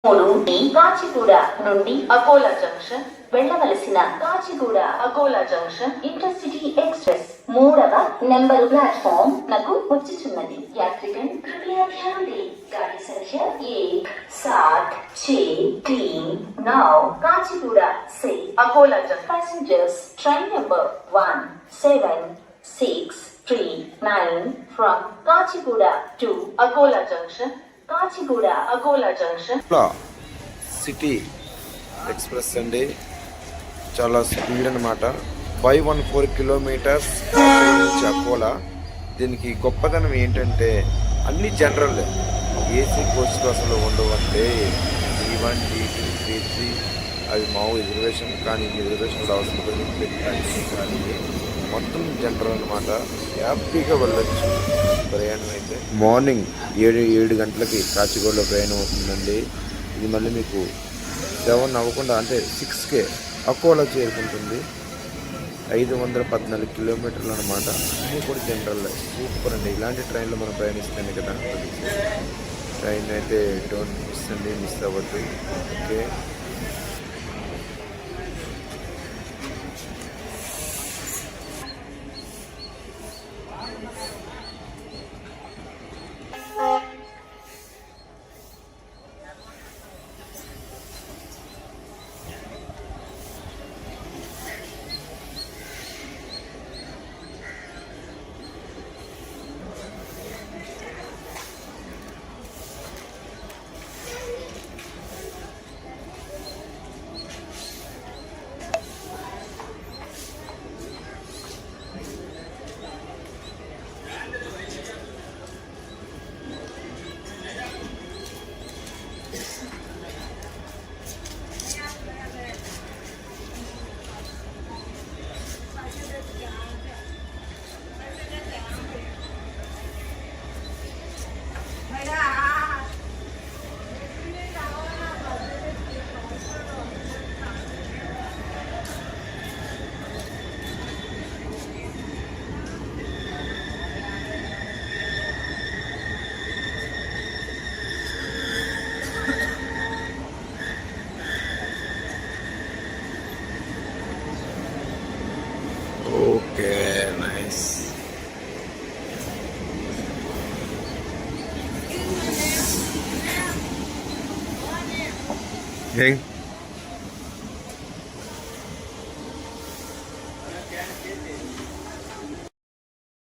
కాచిగూడ నుండి అకోలా జంక్షన్ వెళ్ళవలసిన Kacheguda Akola junction intercity express 3వ నెంబరు ప్లాట్ఫామ్ నకు వచ్చుచున్నది. యాత్రికన్ कृपया ध्यान दें. गाड़ी संख्या 17639 काचीगुड़ा से Akola junction. Passengers train number 17639 from Kacheguda to Akola junction. Kacheguda Akola junction city express అండి. చాలా స్పీడ్ అనమాట. 514 కిలోమీటర్స్ నుంచి అకోలా. దీనికి గొప్పదనం ఏంటంటే అన్ని జనరల్, ఏసీ కోచ్లు అసలు ఉండవు. అంటే D1 D2 D3 అవి మామూలు రిజర్వేషన్, కానీ ఈ రిజర్వేషన్ కూడా అవసరం కానీ మొత్తం జనరల్ అనమాట. హ్యాపీగా వెళ్ళొచ్చు. ప్రయాణం అయితే మార్నింగ్ 7 గంటలకి కాచిగూడలో ప్రయాణం అవుతుందండి. ఇది మళ్ళీ మీకు 7 అవ్వకుండా అంటే 6కే అకోలా చేరుకుంటుంది. 514 కిలోమీటర్లు అనమాట. అన్నీ కూడా జనరల్. సూపర్ అండి. ఇలాంటి ట్రైన్లో మనం ప్రయాణిస్తాను కదా. ట్రైన్ అయితే డోంట్ మిస్ అండి, మిస్ అవ్వద్దు. Okay, nice. Gang.